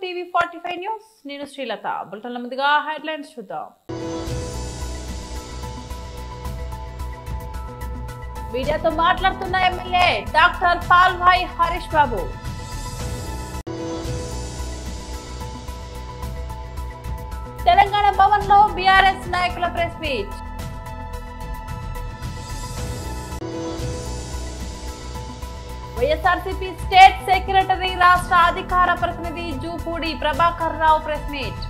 TV 45 news నేను శ్రీలత బులెటిన్ల ముందుగా headlines చూద్దాం. మీడియాతో మాట్లాడుతున్న ఎమ్మెల్యే డాక్టర్ పాల్వాయి హరీష్ బాబు. తెలంగాణ భవన్ లో బీఆర్ఎస్ నాయకుల press meet. YSRCP state secretary రాష్ట్ర అధికార ప్రతినిధి Jupudi Prabhakar Rao press meet.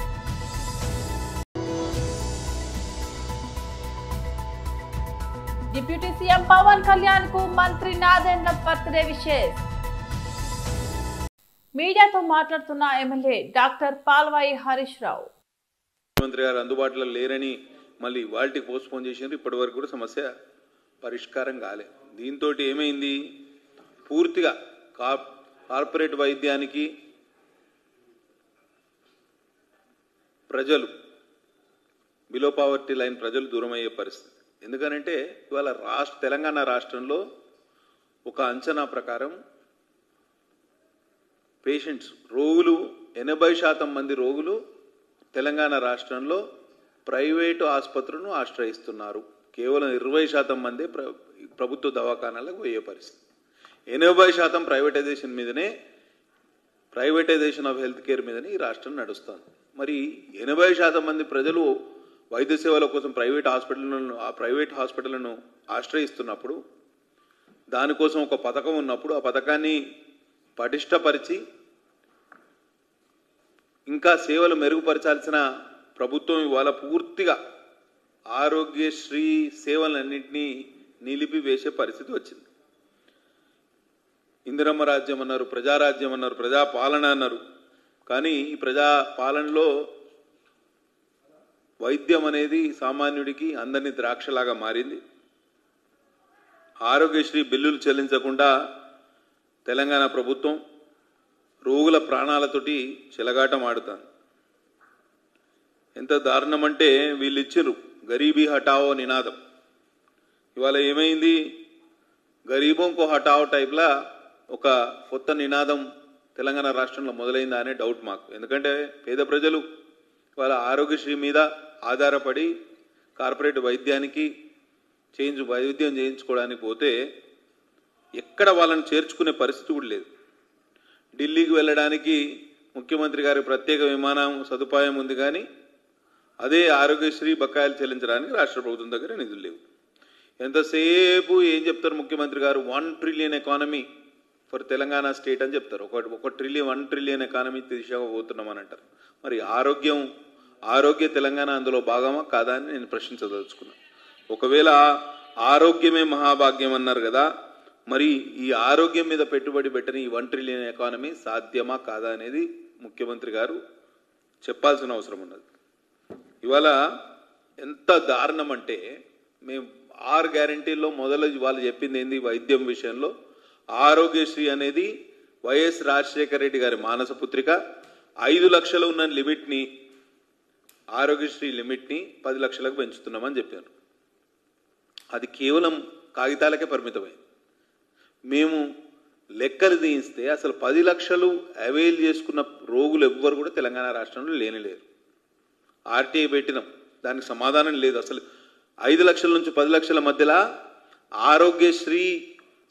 Deputy CM Pawan Kalyan కు మంత్రి నాదెండ్ల బర్త్డే విషెస్. మీడియాతో మాట్లాడుతున్న ఎమ్మెల్యే డాక్టర్ పాల్వాయి హరీష్ రావు. ముఖ్యమంత్రి గారు అందుబాటులో లేరని మళ్ళీ వాళ్ళకి పోస్ట్ పోన్ చేసినారు. ఇప్పటి వరకు కూడా సమస్య పరిష్కారం కాలే. దీంతో ఏమైంది, పూర్తిగా కార్పొరేట్ వైద్యానికి ప్రజలు బిలో పావర్టీ లైన్ ప్రజలు దూరమయ్యే పరిస్థితి. ఎందుకనంటే ఇవాళ తెలంగాణ రాష్ట్రంలో ఒక అంచనా ప్రకారం పేషెంట్స్ రోగులు 80% మంది రోగులు తెలంగాణ రాష్ట్రంలో ప్రైవేటు ఆసుపత్రులను ఆశ్రయిస్తున్నారు. కేవలం 20% మంది ప్రభుత్వ దవాఖానాలకు పోయే పరిస్థితి. 80% ప్రైవేటైజేషన్ ఆఫ్ హెల్త్ కేర్ మీదనే ఈ రాష్ట్రం నడుస్తుంది. మరి 80% మంది ప్రజలు వైద్య సేవల కోసం ప్రైవేట్ హాస్పిటళ్లను ఆశ్రయిస్తున్నప్పుడు, దానికోసం ఒక పథకం ఉన్నప్పుడు ఆ పథకాన్ని పటిష్టపరిచి ఇంకా సేవలు మెరుగుపరచాల్సిన ప్రభుత్వం ఇవాళ పూర్తిగా ఆరోగ్యశ్రీ సేవలన్నింటినీ నిలిపివేసే పరిస్థితి వచ్చింది. ఇందిరమ్మ రాజ్యం అన్నారు, ప్రజారాజ్యం అన్నారు, ప్రజాపాలన అన్నారు. కానీ ఈ ప్రజాపాలనలో వైద్యం అనేది సామాన్యుడికి అందరినీ ద్రాక్షలాగా మారింది. ఆరోగ్యశ్రీ బిల్లులు చెల్లించకుండా తెలంగాణ ప్రభుత్వం రోగుల ప్రాణాలతోటి చెలగాటం ఆడుతాను. ఎంత దారుణం అంటే వీళ్ళు ఇచ్చిర్రు గరీబీ హటావో నినాదం. ఇవాళ ఏమైంది, గరీబోంకో హటావో టైప్లా ఒక కొత్త నినాదం తెలంగాణ రాష్ట్రంలో మొదలైందా అనే డౌట్ మాకు. ఎందుకంటే పేద ప్రజలు వాళ్ళ ఆరోగ్యశ్రీ మీద ఆధారపడి కార్పొరేట్ వైద్యానికి వైద్యం చేయించుకోవడానికి పోతే ఎక్కడ వాళ్ళని చేర్చుకునే పరిస్థితి కూడా లేదు. ఢిల్లీకి వెళ్ళడానికి ముఖ్యమంత్రి గారి ప్రత్యేక విమానం సదుపాయం ఉంది, కానీ అదే ఆరోగ్యశ్రీ బకాయిలు చెల్లించడానికి రాష్ట్ర ప్రభుత్వం దగ్గర నిధులు లేవు. ఎంతసేపు ఏం చెప్తారు ముఖ్యమంత్రి గారు, 1 trillion economy for Telangana state అని చెప్తారు. 1 ట్రిలియన్ ఎకానమీ దిశగా పోతున్నామని అంటారు. మరి ఆరోగ్య తెలంగాణ అందులో భాగమా కాదా అని నేను ప్రశ్నించదలుచుకున్నాను. ఒకవేళ ఆరోగ్యమే మహాభాగ్యం అన్నారు కదా, మరి ఈ ఆరోగ్యం మీద పెట్టుబడి పెట్టని ఈ 1 ట్రిలియన్ ఎకానమీ సాధ్యమా కాదా అనేది ముఖ్యమంత్రి గారు చెప్పాల్సిన అవసరం ఉన్నది. ఇవాళ ఎంత దారుణం అంటే, మేము 6 గ్యారంటీల్లో మొదలు వాళ్ళు చెప్పింది ఏంది, వైద్యం విషయంలో ఆరోగ్యశ్రీ అనేది వైఎస్ రాజశేఖర రెడ్డి గారి మానసపుత్రిక. 5 లక్షలు ఉన్న లిమిట్ని, ఆరోగ్యశ్రీ లిమిట్ని 10 లక్షలకు పెంచుతున్నామని చెప్పారు. అది కేవలం కాగితాలకే పరిమితమైంది. మేము లెక్కలు తీయిస్తే అసలు 10 లక్షలు అవైల్ చేసుకున్న రోగులు ఎవ్వరు కూడా తెలంగాణ రాష్ట్రంలో లేరు. ఆర్టీఐ పెట్టినాం, దానికి సమాధానం లేదు. అసలు 5 లక్షల నుంచి 10 లక్షల మధ్యలో ఆరోగ్యశ్రీ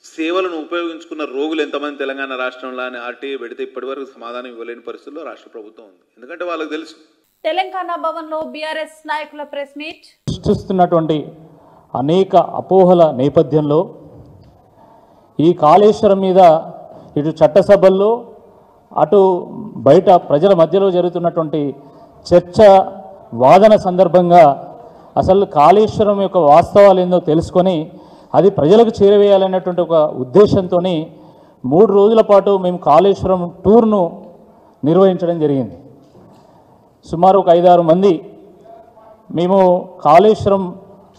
సేవలను ఉపయోగించుకున్న రోగులు ఎంతమంది తెలంగాణ రాష్ట్రంలో అని ఆర్టీఐ పెడితే ఇప్పటి వరకు సమాధానం ఇవ్వలేని పరిస్థితుల్లో రాష్ట్ర ప్రభుత్వం ఉంది. ఎందుకంటే వాళ్ళకి తెలుసు. తెలంగాణ భవన్ లో బీఆర్ఎస్ నాయకుల ప్రెస్ మీట్. సృష్టిస్తున్నటువంటి అనేక అపోహల నేపథ్యంలో ఈ కాళేశ్వరం మీద ఇటు చట్టసభల్లో అటు బయట ప్రజల మధ్యలో జరుగుతున్నటువంటి చర్చ వాదన సందర్భంగా అసలు కాళేశ్వరం యొక్క వాస్తవాలు ఏందో తెలుసుకొని అది ప్రజలకు చేరవేయాలనేటువంటి ఒక ఉద్దేశంతో 3 రోజుల పాటు మేము కాళేశ్వరం టూర్ను నిర్వహించడం జరిగింది. సుమారు ఒక 5-6 మంది మేము కాళేశ్వరం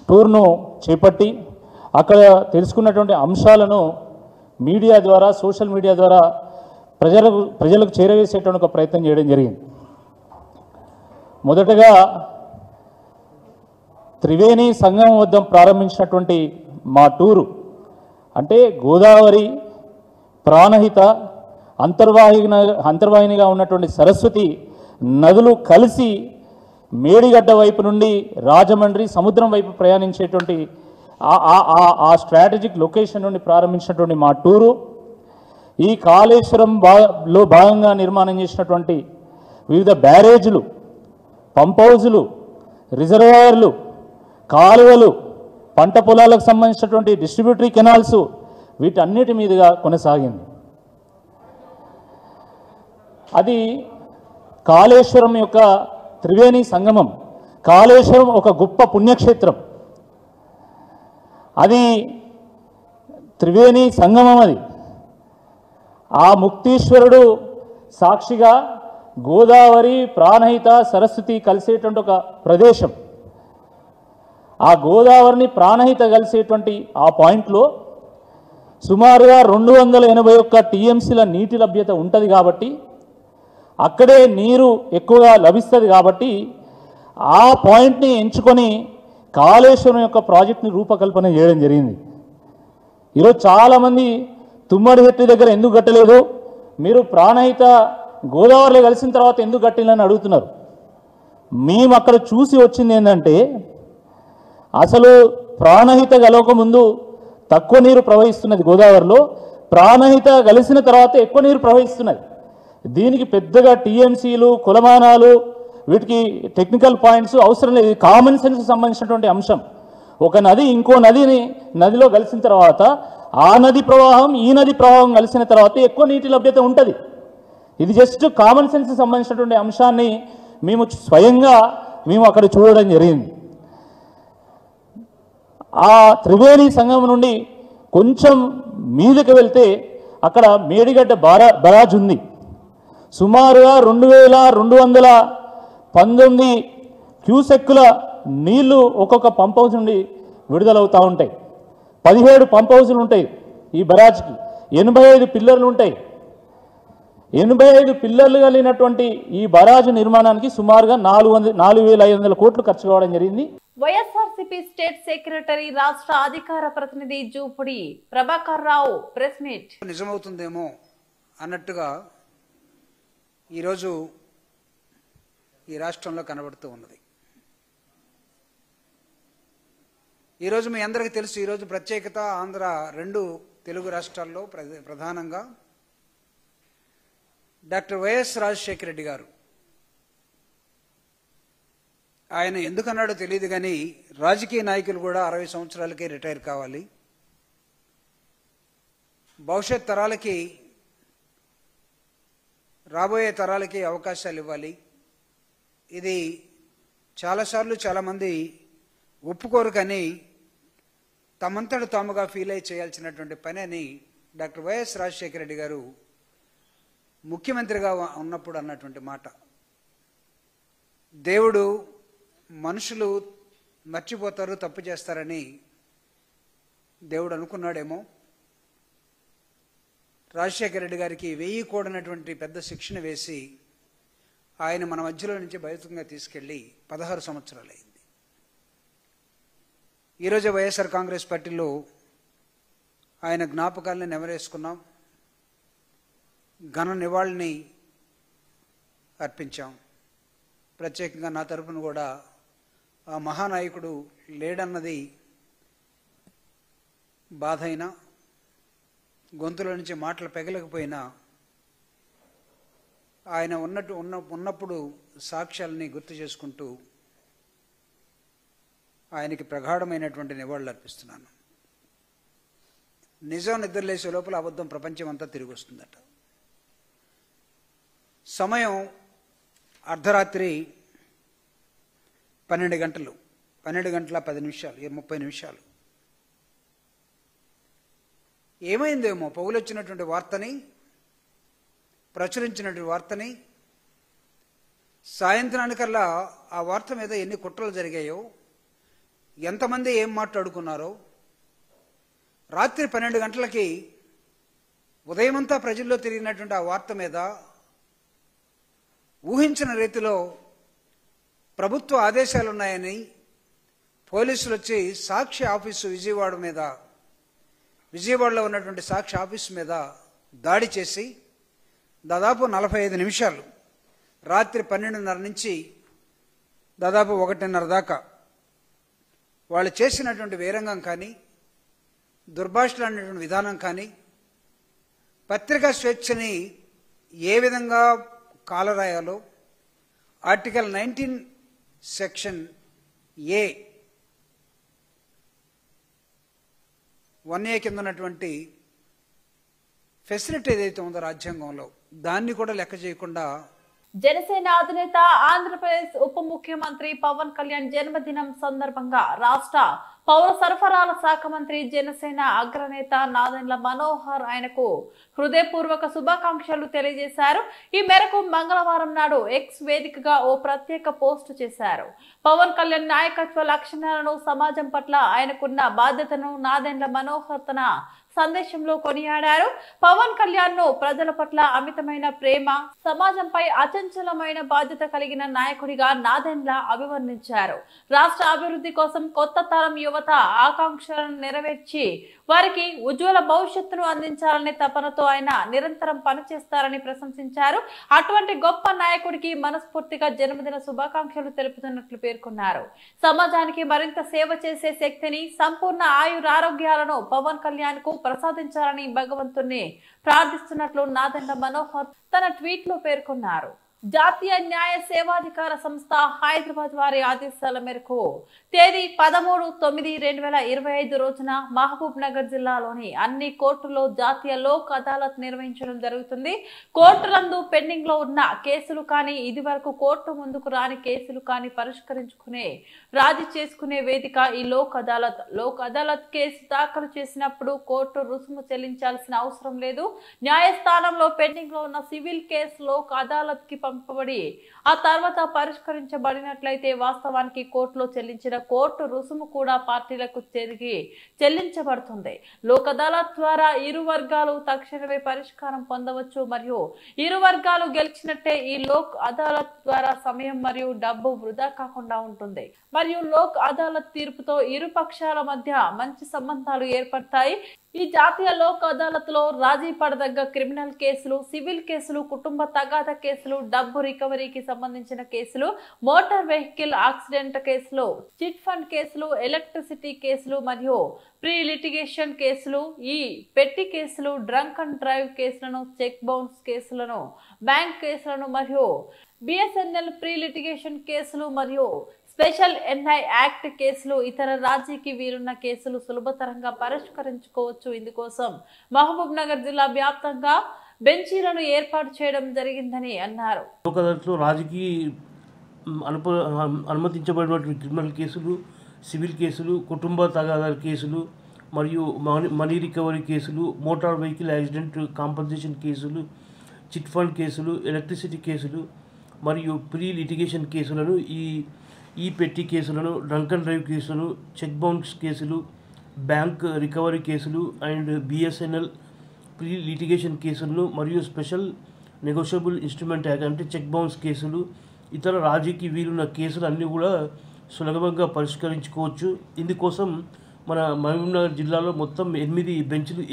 టూర్ను చేపట్టి అక్కడ తెలుసుకున్నటువంటి అంశాలను మీడియా ద్వారా, సోషల్ మీడియా ద్వారా ప్రజలకు చేరవేసేటువంటి ఒక ప్రయత్నం చేయడం జరిగింది. మొదటగా త్రివేణి సంగమం వద్ద ప్రారంభించినటువంటి మా టూరు అంటే గోదావరి, ప్రాణహిత, అంతర్వాహినిగా ఉన్నటువంటి సరస్వతి నదులు కలిసి మేడిగడ్డ వైపు నుండి రాజమండ్రి సముద్రం వైపు ప్రయాణించేటువంటి ఆ స్ట్రాటజిక్ లొకేషన్ నుండి ప్రారంభించినటువంటి మా టూరు ఈ కాళేశ్వరంలో భాగంగా నిర్మాణం చేసినటువంటి వివిధ బ్యారేజీలు, పంప్ హౌజులు, రిజర్వాయర్లు, కాలువలు, పంట పొలాలకు సంబంధించినటువంటి డిస్ట్రిబ్యూటరీ కెనాల్స్ వీటన్నిటి మీదుగా కొనసాగింది. అది కాళేశ్వరం యొక్క త్రివేణి సంగమం. కాళేశ్వరం ఒక గొప్ప పుణ్యక్షేత్రం. అది త్రివేణి సంగమం. అది ఆ ముక్తీశ్వరుడు సాక్షిగా గోదావరి, ప్రాణహిత, సరస్వతి కలిసేటువంటి ఒక ప్రదేశం. ఆ గోదావరిని ప్రాణహిత కలిసేటువంటి ఆ పాయింట్లో సుమారుగా 281 టీఎంసీల నీటి లభ్యత ఉంటుంది కాబట్టి, అక్కడే నీరు ఎక్కువగా లభిస్తుంది కాబట్టి ఆ పాయింట్ని ఎంచుకొని కాళేశ్వరం యొక్క ప్రాజెక్ట్ని రూపకల్పన చేయడం జరిగింది. ఈరోజు చాలామంది తుమ్మడిహెట్టి దగ్గర ఎందుకు కట్టలేదు, మీరు ప్రాణహిత గోదావరిలో కలిసిన తర్వాత ఎందుకు కట్టిందని అడుగుతున్నారు. మేము అక్కడ చూసి వచ్చింది ఏంటంటే, అసలు ప్రాణహిత కలవక ముందు తక్కువ నీరు ప్రవహిస్తున్నది గోదావరిలో, ప్రాణహిత కలిసిన తర్వాత ఎక్కువ నీరు ప్రవహిస్తున్నది. దీనికి పెద్దగా టీఎంసీలు, కులమానాలు, వీటికి టెక్నికల్ పాయింట్స్ అవసరం లేదు. కామన్ సెన్స్కి సంబంధించినటువంటి అంశం. ఒక నది ఇంకో నదిలో కలిసిన తర్వాత ఆ నది ప్రవాహం ఈ నది ప్రవాహం కలిసిన తర్వాత ఎక్కువ నీటి లభ్యత ఉంటుంది. ఇది జస్ట్ కామన్ సెన్స్కి సంబంధించినటువంటి అంశాన్ని మేము స్వయంగా అక్కడ చూడడం జరిగింది. ఆ త్రివేణి సంగమం నుండి కొంచెం మీదకి వెళ్తే అక్కడ మేడిగడ్డ బరాజ్ ఉంది. సుమారుగా 2219 క్యూసెక్కుల నీళ్లు ఒక్కొక్క పంప్ హౌస్ నుండి విడుదలవుతూ ఉంటాయి. 17 పంప్ హౌజులు ఉంటాయి ఈ బరాజ్కి. 85 పిల్లర్లు ఉంటాయి. 85 పిల్లర్లు కలిగినటువంటి ఈ బరాజు నిర్మాణానికి సుమారుగా 4,500 కోట్లు ఖర్చు కావడం జరిగింది. వైఎస్ఆర్సీపీ స్టేట్ సెక్రటరీ, రాష్ట్ర అధికార ప్రతినిధి జూపుడి ప్రభాకర్ రావు ప్రెస్ మీట్. నిజమవుతుందేమో అన్నట్టుగా ఈరోజు ఈ రాష్ట్రంలో కనబడుతూ ఉన్నది. ఈరోజు మీ అందరికీ తెలుసు, ఈరోజు ప్రత్యేకత ఆంధ్ర 2 తెలుగు రాష్ట్రాల్లో ప్రధానంగా డాక్టర్ వైఎస్ రాజశేఖర రెడ్డి గారు, ఆయన ఎందుకన్నాడో తెలియదు కానీ రాజకీయ నాయకులు కూడా 60 సంవత్సరాలకే రిటైర్ కావాలి, భవిష్యత్ తరాలకి, రాబోయే తరాలకి అవకాశాలు ఇవ్వాలి. ఇది చాలాసార్లు చాలామంది ఒప్పుకోరు కానీ తమంతట తాముగా ఫీల్ అయి చేయాల్సినటువంటి పని అని డాక్టర్ వైఎస్ రాజశేఖర రెడ్డి గారు ముఖ్యమంత్రిగా ఉన్నప్పుడు అన్నటువంటి మాట. దేవుడు మనుషులు మర్చిపోతారు, తప్పు చేస్తారని దేవుడు అనుకున్నాడేమో. రాజశేఖర రెడ్డి గారికి 1000 కూడనటువంటి పెద్ద శిక్షణ వేసి ఆయన మన మధ్యలో నుంచి బయటంగా తీసుకెళ్ళి 16 సంవత్సరాలు అయింది. ఈరోజు వైఎస్ఆర్ కాంగ్రెస్ పార్టీలో ఆయన జ్ఞాపకాలను నెమరేసుకున్నాం, ఘన నివాళిని అర్పించాం. ప్రత్యేకంగా నా తరపున కూడా ఆ మహానాయకుడు లేడన్నది బాధ అయినా, గొంతులో నుంచి మాటలు పెగలకపోయినా ఆయన ఉన్నప్పుడు సాక్ష్యాలని గుర్తు చేసుకుంటూ ఆయనకి ప్రగాఢమైనటువంటి నివాళులు అర్పిస్తున్నాను. నిజం నిద్రలేసే లోపల అబద్ధం ప్రపంచం అంతా తిరిగి వస్తుందట. సమయం అర్ధరాత్రి 12 గంటలు, 12 గంటల 10 నిమిషాలు, 30 నిమిషాలు. ఏమైందేమో పౌలు వచ్చినటువంటి వార్తని, ప్రచురించినటువంటి వార్తని, సాయంత్రానికల్లా ఆ వార్త మీద ఎన్ని కుట్రలు జరిగాయో, ఎంతమంది ఏం మాట్లాడుకున్నారో, రాత్రి 12 గంటలకి ఉదయమంతా ప్రజల్లో తిరిగినటువంటి ఆ వార్త మీద ఊహించిన రీతిలో ప్రభుత్వ ఆదేశాలు ఉన్నాయని పోలీసులు వచ్చి సాక్షి ఆఫీసు విజయవాడలో ఉన్నటువంటి సాక్షి ఆఫీసు మీద దాడి చేసి దాదాపు 45 నిమిషాలు రాత్రి 12:30 నుంచి దాదాపు 1:30 దాకా వాళ్ళు చేసినటువంటి వీరంగం కానీ దుర్భాషలాడినటువంటి విధానం కానీ పత్రికా స్వేచ్ఛని ఏ విధంగా కాలరాయాలో ఆర్టికల్ 19 సెక్షన్ A 1A కింద ఉన్నటువంటి ఫెసిలిటీ ఏదైతే ఉందో రాజ్యాంగంలో దాన్ని కూడా లెక్క చేయకుండా జనసేన అధినేత ఆంధ్రప్రదేశ్ ఉప ముఖ్యమంత్రి పవన్ కళ్యాణ్ జన్మదినం సందర్భంగా రాష్ట్ర పౌర సరఫరాల శాఖ మంత్రి జనసేన అగ్రనేత నాదెండ్ల మనోహర్ ఆయనకు హృదయపూర్వక శుభాకాంక్షలు తెలియజేశారు. ఈ మేరకు మంగళవారం నాడు ఎక్స్ వేదికగా ఓ ప్రత్యేక పోస్టు చేశారు. పవన్ కళ్యాణ్ నాయకత్వ లక్షణాలను సమాజం పట్ల ఆయనకున్న బాధ్యతను నాదెండ్ల మనోహర్ తన సందేశంలో కొనియాడారు. పవన్ కళ్యాణ్ ను ప్రజల పట్ల అమితమైన ప్రేమ, సమాజంపై అచంచలమైన బాధ్యత కలిగిన నాయకుడిగా నాదెండ్ల అభివర్ణించారు. రాష్ట్ర అభివృద్ధి కోసం కొత్త తరం యువత ఆకాంక్షలను నెరవేర్చి వారికి ఉజ్వల భవిష్యత్తును అందించాలనే తపనతో ఆయన నిరంతరం పనిచేస్తారని ప్రశంసించారు. అటువంటి గొప్ప నాయకుడికి మనస్ఫూర్తిగా జన్మదిన శుభాకాంక్షలు తెలుపుతున్నట్లు పేర్కొన్నారు. సమాజానికి మరింత సేవ చేసే శక్తిని, సంపూర్ణ ఆయురారోగ్యాలను పవన్ కళ్యాణ్ కు ప్రసాదించాలని భగవంతుణ్ణి ప్రార్థిస్తున్నట్లు నాదెండ్ల మనోహర్ తన ట్వీట్ లో పేర్కొన్నారు. జాతీయ న్యాయ సేవాధికార సంస్థ హైదరాబాద్ వారి ఆదేశాల మేరకు తేదీ 13/9/2025 రోజున మహబూబ్ నగర్ జిల్లాలోని అన్ని కోర్టుల్లో జాతీయ లోక్ అదాలత్ నిర్వహించడం జరుగుతుంది. కోర్టులందు పెండింగ్ లో ఉన్న కేసులు కానీ, ఇది వరకు కోర్టు ముందుకు రాని కేసులు కానీ పరిష్కరించుకునే, రాజీ చేసుకునే వేదిక ఈ లోక్ అదాలత్. లోక్ అదాలత్ కేసు దాఖలు చేసినప్పుడు కోర్టు రుసుము చెల్లించాల్సిన అవసరం లేదు. న్యాయస్థానంలో పెండింగ్ లో ఉన్న సివిల్ కేసు లోక్ అదాలత్ కి పంపబడి ఆ తర్వాత పరిష్కరించబడినట్లయితే వాస్తవానికి కోర్టులో చెల్లించిన కోర్టు రుసుము కూడా పార్టీలకు తిరిగి చెల్లించబడుతుంది. లోక్ అదాలత్ ద్వారా ఇరు వర్గాలు తక్షణమే పరిష్కారం పొందవచ్చు మరియు ఇరు వర్గాలు గెలిచినట్టే. ఈ లోక్ అదాలత్ ద్వారా సమయం మరియు డబ్బు వృధా కాకుండా ఉంటుంది మరియు లోక్ అదాలత్ తీర్పుతో ఇరు పక్షాల మధ్య మంచి సంబంధాలు ఏర్పడతాయి. ఈ జాతీయ లోక్ అదాలత్ లో రాజీ పడదగ్గ క్రిమినల్ కేసులు, సివిల్ కేసులు, కుటుంబ తగాదా కేసులు, డబ్బు రికవరీకి సంబంధించిన కేసులు, మోటార్ వెహికల్ యాక్సిడెంట్ కేసులు, చిట్ ఫండ్ కేసులు, ఎలక్ట్రిసిటీ కేసులు మరియు ప్రీ లిటిగేషన్ కేసులు, ఈ పెట్టి కేసులు, డ్రంక్ అండ్ డ్రైవ్ కేసులను, చెక్ బౌన్స్ కేసులను, బ్యాంక్ కేసులను మరియు బిఎస్ఎన్ఎల్ ప్రీ లిటిగేషన్ కేసులు మరియు స్పెషల్ ఎన్ఐ యాక్ట్ కేసులు, ఇతర రాజీకి వీలున్న కేసులు సులభతరంగా పరిష్కరించుకోవచ్చు. ఇందుకోసం మహబూబ్ నగర్ జిల్లా వ్యాప్తంగా బెంచీలను ఏర్పాటు చేయడం జరిగిందని అన్నారు. లోక్ అదాలత్లో రాజీకి అనుమతించబడినటువంటి క్రిమినల్ కేసులు, సివిల్ కేసులు, కుటుంబ తగాదాల కేసులు మరియు మనీ రికవరీ కేసులు, మోటార్ వెహికల్ యాక్సిడెంట్ కాంపన్సేషన్ కేసులు, చిట్ ఫండ్ కేసులు, ఎలక్ట్రిసిటీ కేసులు మరియు ప్రీ లిటిగేషన్ కేసులను, ఈ పెట్టి కేసులను, డ్రంక్ అండ్ డ్రైవ్ కేసులను, చెక్ బౌన్స్ కేసులు, బ్యాంక్ రికవరీ కేసులు అండ్ బిఎస్ఎన్ఎల్ ప్రీ లిటిగేషన్ కేసులను మరియు స్పెషల్ నెగోషియబుల్ ఇన్స్ట్రుమెంట్ యాక్ట్ అంటే చెక్ బౌన్స్ కేసులు, ఇతర రాజీకి వీలున్న కేసులు అన్నీ కూడా సులభంగా పరిష్కరించుకోవచ్చు. ఇందుకోసం మన మహబూబ్నగర్ జిల్లాలో మొత్తం 8 బెంచ్లు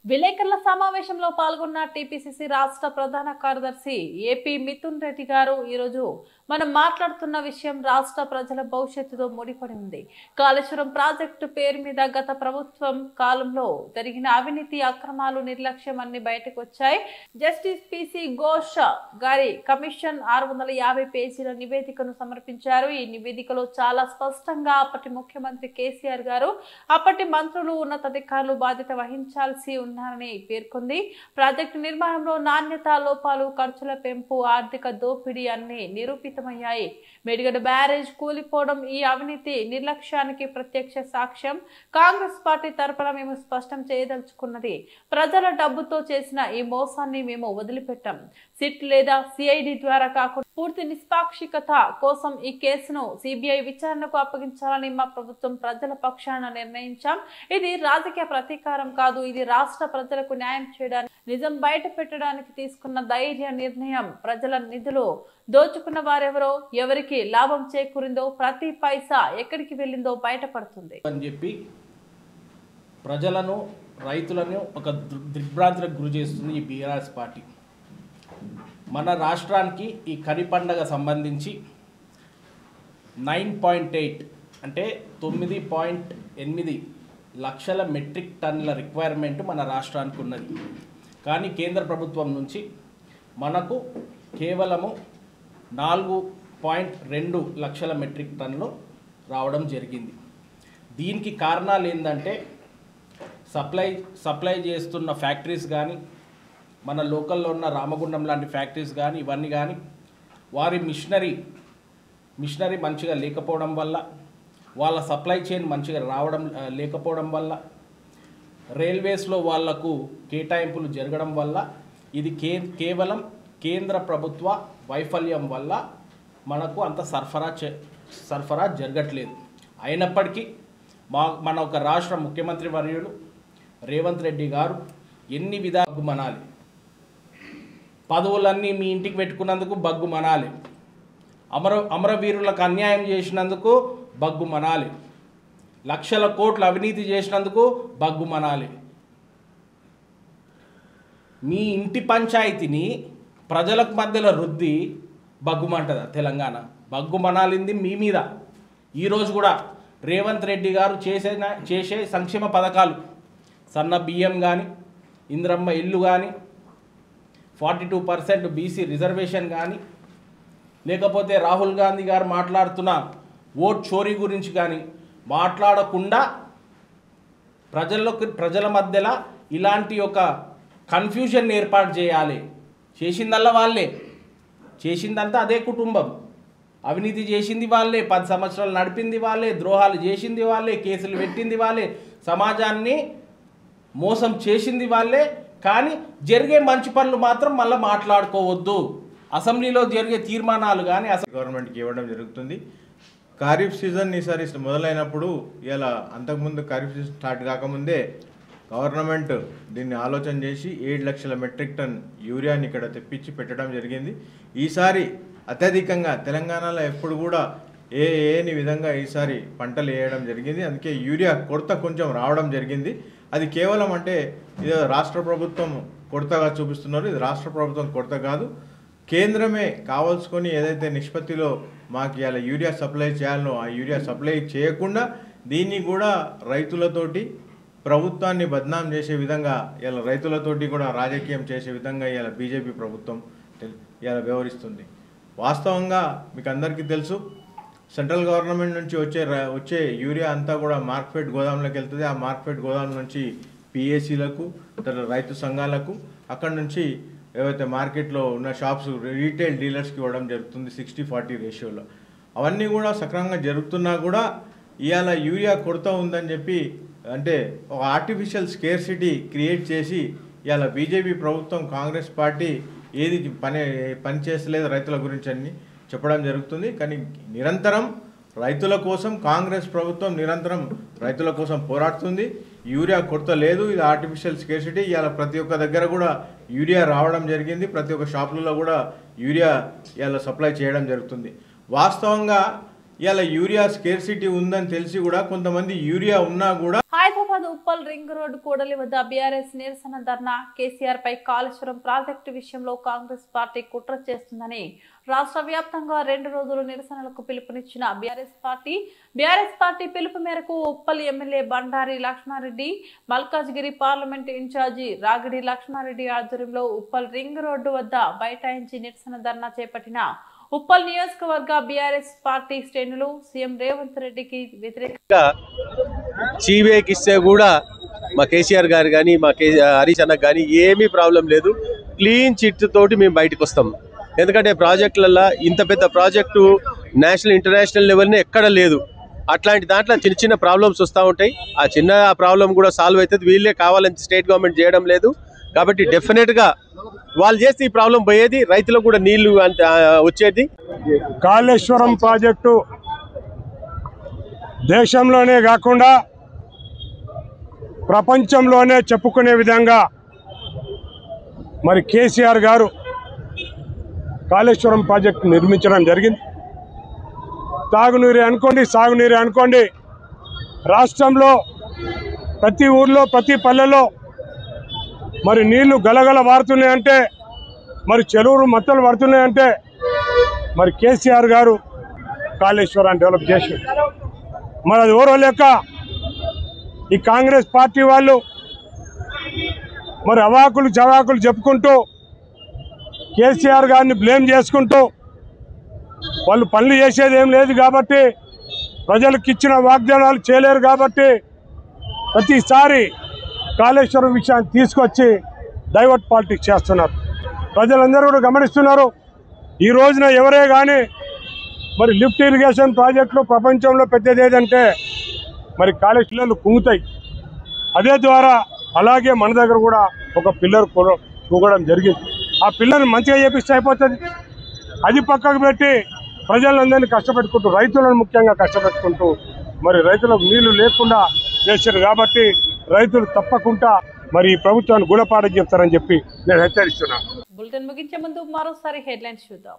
విలేకరుల సమావేశంలో పాల్గొన్న టీపీసీసీ రాష్ట్ర ప్రధాన కార్యదర్శి ఏపీ మిథున్ రెడ్డి గారు ఈరోజు మనం మాట్లాడుతున్న విషయం రాష్ట్ర ప్రజల భవిష్యత్తుతో ముడిపడి ఉంది. కాళేశ్వరం ప్రాజెక్టు పేరు మీద గత ప్రభుత్వం కాలంలో జరిగిన అవినీతి, అక్రమాలు, నిర్లక్ష్యం అన్ని బయటకు వచ్చాయి. జస్టిస్ పిసి ఘోష్ గారి కమిషన్ 650 పేజీల నివేదికను సమర్పించారు. ఈ నివేదికలో చాలా స్పష్టంగా అప్పటి ముఖ్యమంత్రి కేసీఆర్ గారు, అప్పటి మంత్రులు, ఉన్నతాధికారులు బాధ్యత వహించాల్సి ఉన్నారని పేర్కొంది. ప్రాజెక్టు నిర్మాణంలో నాణ్యత లోపాలు, ఖర్చుల పెంపు, ఆర్థిక దోపిడీ అన్ని నిరూపితమయ్యాయి. మేడిగడ్డ బ్యారేజ్ కూలిపోవడం ఈ అవినీతి, నిర్లక్ష్యానికి ప్రత్యక్ష సాక్ష్యం. కాంగ్రెస్ పార్టీ తరపున మేము స్పష్టం చేయదలుచుకున్నది, ప్రజల డబ్బుతో చేసిన ఈ మోసాన్ని మేము వదిలిపెట్టాం. సిట్ లేదా సిఐడి ద్వారా కాకుండా పూర్తి నిష్పాక్షికత కోసం ఈ కేసును సిబిఐ విచారణకు అప్పగించాలని మా ప్రభుత్వం ప్రజల పక్షాన నిర్ణయించాం. ఇది రాజకీయ ప్రతీకారం కాదు, ఇది రాష్ట్ర ప్రజలకు న్యాయం చేయడానికి, నిజం బయట పెట్టడానికి తీసుకున్న ధైర్య నిర్ణయం. ప్రజల నిధులు దోచుకున్న వారెవరో, ఎవరికి లాభం చేకూరిందో, ప్రతి పైసా ఎక్కడికి వెళ్ళిందో బయటపడుతుంది అని చెప్పి ప్రజలను, రైతులను ఒక దిగ్భ్రాంతికి గురి చేస్తుంది ఈ బీఆర్ఎస్ పార్టీ. మన రాష్ట్రానికి ఈ ఖరీ పండగ సంబంధించి 9.8 అంటే 9.8 లక్షల మెట్రిక్ టన్నుల రిక్వైర్మెంట్ మన రాష్ట్రానికి ఉన్నది. కానీ కేంద్ర ప్రభుత్వం నుంచి మనకు కేవలము 4.2 లక్షల మెట్రిక్ టన్నులు రావడం జరిగింది. దీనికి కారణాలు ఏంటంటే సప్లై చేస్తున్న ఫ్యాక్టరీస్ కానీ, మన లోకల్లో ఉన్న రామగుండం లాంటి ఫ్యాక్టరీస్ కానీ, ఇవన్నీ కానీ వారి మిషనరీ మంచిగా లేకపోవడం వల్ల, వాళ్ళ సప్లై చైన్ మంచిగా రావడం లేకపోవడం వల్ల, రైల్వేస్లో వాళ్లకు కేటాయింపులు జరగడం వల్ల, ఇది కేవలం కేంద్ర ప్రభుత్వ వైఫల్యం వల్ల మనకు అంత సరఫరా జరగట్లేదు. అయినప్పటికీ మన ఒక రాష్ట్ర ముఖ్యమంత్రి వర్యులు రేవంత్ రెడ్డి గారు ఎన్ని విధాలు మనాలి, పదవులన్నీ మీ ఇంటికి పెట్టుకున్నందుకు బగ్గు మనాలి, అమరవీరులకు అన్యాయం చేసినందుకు బగ్గు మనాలి, లక్షల కోట్ల అవినీతి చేసినందుకు బగ్గు మనాలి. మీ ఇంటి పంచాయతీని ప్రజలకు మధ్యలో రుద్ది బగ్గుమంటదా తెలంగాణ? బగ్గు మనాలింది మీ మీద. ఈరోజు కూడా రేవంత్ రెడ్డి గారు చేసే సంక్షేమ పథకాలు, సన్న బియ్యం కానీ, ఇంద్రమ్మ ఇల్లు కానీ, 42% బీసీ రిజర్వేషన్ కానీ, లేకపోతే రాహుల్ గాంధీ గారు మాట్లాడుతున్న ఓట్ చోరీ గురించి కానీ మాట్లాడకుండా ప్రజల మధ్యలో ఇలాంటి ఒక కన్ఫ్యూజన్ ఏర్పాటు చేయాలి. చేసిందల్లా వాళ్ళే, చేసిందంతా అదే కుటుంబం, అవినీతి చేసింది వాళ్ళే, 10 సంవత్సరాలు నడిపింది వాళ్ళే, ద్రోహాలు చేసింది వాళ్ళే, కేసులు పెట్టింది వాళ్ళే, సమాజాన్ని మోసం చేసింది వాళ్ళే. కానీ జరిగే మంచి పనులు మాత్రం మళ్ళీ మాట్లాడుకోవద్దు. అసెంబ్లీలో జరిగే తీర్మానాలు కానీ గవర్నమెంట్కి ఇవ్వడం జరుగుతుంది. ఖరీఫ్ సీజన్ ఈసారి మొదలైనప్పుడు ఇలా అంతకుముందు ఖరీఫ్ సీజన్ స్టార్ట్ కాకముందే గవర్నమెంట్ దీన్ని ఆలోచన చేసి 7 లక్షల మెట్రిక్ టన్ యూరియాని ఇక్కడ తెప్పించి పెట్టడం జరిగింది. ఈసారి అత్యధికంగా తెలంగాణలో ఎప్పుడు కూడా ఏని విధంగా ఈసారి పంటలు వేయడం జరిగింది. అందుకే యూరియా కొరత కొంచెం రావడం జరిగింది. అది కేవలం అంటే ఇది రాష్ట్ర ప్రభుత్వం కొరతగా చూపిస్తున్నారు. ఇది రాష్ట్ర ప్రభుత్వం కొరత కాదు, కేంద్రమే కావాల్సుకొని ఏదైతే నిష్పత్తిలో మాకు ఇలా యూరియా సప్లై చేయాలనో ఆ యూరియా సప్లై చేయకుండా దీన్ని కూడా రైతులతోటి ప్రభుత్వాన్ని బద్నాం చేసే విధంగా ఇలా రైతులతోటి కూడా రాజకీయం చేసే విధంగా ఇలా బీజేపీ ప్రభుత్వం ఇలా వ్యవహరిస్తుంది. వాస్తవంగా మీకు అందరికీ తెలుసు, సెంట్రల్ గవర్నమెంట్ నుంచి వచ్చే యూరియా అంతా కూడా మార్కెట్ గోదాంలోకి వెళ్తుంది. ఆ మార్కెట్ గోదాం నుంచి పిఏసీలకు, రైతు సంఘాలకు, అక్కడ నుంచి ఏవైతే మార్కెట్లో ఉన్న షాప్స్ రీటైల్ డీలర్స్కి ఇవ్వడం జరుగుతుంది 60-40 రేషియోలో. అవన్నీ కూడా సక్రమంగా జరుగుతున్నా కూడా ఇవాళ యూరియా కొరత ఉందని చెప్పి అంటే ఒక ఆర్టిఫిషియల్ స్కేర్సిటీ క్రియేట్ చేసి ఇవాళ బీజేపీ ప్రభుత్వం, కాంగ్రెస్ పార్టీ ఏది పని చేస్తలేదు రైతుల గురించి అని చెప్పడం జరుగుతుంది. కానీ నిరంతరం రైతుల కోసం కాంగ్రెస్ ప్రభుత్వం నిరంతరం రైతుల కోసం పోరాడుతుంది. యూరియా కొరత లేదు, ఇది ఆర్టిఫిషియల్ స్కేర్సిటీ. ఇవాళ ప్రతి ఒక్క దగ్గర కూడా యూరియా రావడం జరిగింది, ప్రతి ఒక్క షాపులలో కూడా యూరియా ఇవాళ సప్లై చేయడం జరుగుతుంది. వాస్తవంగా ఇవాళ యూరియా స్కేర్సిటీ ఉందని తెలిసి కూడా కొంతమంది యూరియా ఉన్నా కూడా హైదరాబాద్ ఉప్పల్ రింగ్ రోడ్డు కూడలి వద్ద బీఆర్ఎస్ నిరసన ధర్నా. కేసీఆర్ పై కాళేశ్వరం ప్రాజెక్టు విషయంలో కాంగ్రెస్ పార్టీ కుట్ర చేస్తుందని రాష్ట్ర వ్యాప్తంగా 2 రోజులు నిరసనలకు పిలుపునిచ్చిన బీఆర్ఎస్ పార్టీ పిలుపు మేరకు Uppal MLA Bandari Lakshmareddy, Malkajgiri parliament incharge Ragidi Lakshmareddy ఆధ్వర్యంలో ఉప్పల్ రింగ్ రోడ్డు వద్ద బైఠాయించి నిరసన ధర్నా చేపట్టిన ఉప్పల్ నియోజకవర్గ బీఆర్ఎస్ పార్టీ శ్రేణులు సీఎం రేవంత్ రెడ్డికి వ్యతిరేకంగా సిబిఐకి ఇస్తే కూడా మా కేసీఆర్ గారు కానీ మా హరీష్ అన్నకు కానీ ఏమీ ప్రాబ్లం లేదు, క్లీన్ చిట్ తోటి మేము బయటకు వస్తాం. ఎందుకంటే ప్రాజెక్టులలో ఇంత పెద్ద ప్రాజెక్టు నేషనల్ ఇంటర్నేషనల్ లెవెల్ని ఎక్కడ లేదు. అట్లాంటి దాంట్లో చిన్న చిన్న ప్రాబ్లమ్స్ వస్తూ ఉంటాయి. ఆ చిన్న ప్రాబ్లం కూడా సాల్వ్ అవుతుంది. వీళ్ళే కావాలని స్టేట్ గవర్నమెంట్ చేయడం లేదు. కాబట్టి డెఫినెట్గా వాళ్ళు చేస్తే ఈ ప్రాబ్లం పోయేది, రైతులకు కూడా నీళ్లు వచ్చేది. కాళేశ్వరం ప్రాజెక్టు దేశంలోనే కాకుండా ప్రపంచంలోనే చెప్పుకునే విధంగా మరి కేసీఆర్ గారు కాళేశ్వరం ప్రాజెక్టు నిర్మించడం జరిగింది. తాగునీరు అనుకోండి, సాగునీరు అనుకోండి, రాష్ట్రంలో ప్రతి ఊర్లో ప్రతి పల్లెలో మరి నీళ్లు గలగల వారుతున్నాయంటే మరి చెరువులు మత్తలు పడుతున్నాయంటే మరి కేసీఆర్ గారు కాళేశ్వరాన్ని డెవలప్ చేసి మరి అది ఎవరో లేక ఈ కాంగ్రెస్ పార్టీ వాళ్ళు మరి అవాకులు చవాకులు చెప్పుకుంటూ కేసీఆర్ గారిని బ్లేమ్ చేసుకుంటూ వాళ్ళు పనులు చేసేది ఏం లేదు కాబట్టి ప్రజలకు ఇచ్చిన వాగ్దానాలు చేయలేరు కాబట్టి ప్రతిసారి కాళేశ్వరం విషయాన్ని తీసుకొచ్చి డైవర్ట్ పాలిటిక్స్ చేస్తున్నారు. ప్రజలందరూ కూడా గమనిస్తున్నారు. ఈ రోజున ఎవరే కానీ మరి లిఫ్ట్ ఇరిగేషన్ ప్రాజెక్టులు ప్రపంచంలో పెద్దది ఏదంటే మరి కాళేశ్వరాలు కుంగుతాయి. అదే ద్వారా అలాగే మన దగ్గర కూడా ఒక పిల్లర్ కూగడం జరిగింది. ఆ పిల్లర్ని మంచిగా చేపిస్తే అయిపోతుంది. అది పక్కకు పెట్టి ప్రజలందరినీ కష్టపెట్టుకుంటూ రైతులను ముఖ్యంగా కష్టపెట్టుకుంటూ మరి రైతులకు నీళ్లు లేకుండా చేశారు కాబట్టి రైతులు తప్పకుండా మరి ఈ ప్రభుత్వాన్ని గుణపాఠం చెప్తారని చెప్పి నేను హెచ్చరిస్తున్నాను. బులెటిన్ ముగించే ముందు మరోసారి హెడ్లైన్స్ చూద్దాం.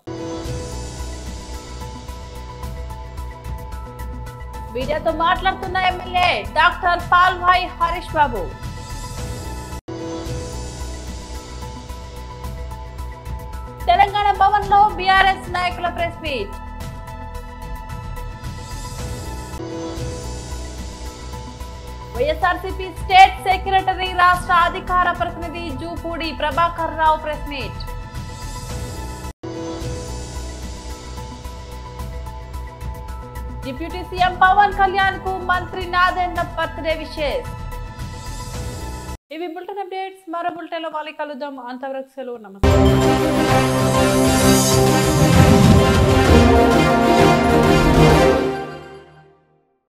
మీడియాతో మాట్లాడుతున్న ఎమ్మెల్యే డాక్టర్ పాల్వాయి హరీష్ బాబు. తెలంగాణ భవన్ లో బీఆర్ఎస్ నాయకుల press meet. YSRCP state secretary రాష్ట్ర అధికార ప్రతినిధి Jupudi Prabhakar Rao press meet. Deputy CM Pawan Kalyan కు మంత్రి నాదెండ్ల బర్త్డే విషెస్. ఇవి బులెటిన్ అప్డేట్స్. మరో బులెటిన్ లో మళ్ళీ కలుద్దాం. అంతవరకు సెలవు. నమస్కారం.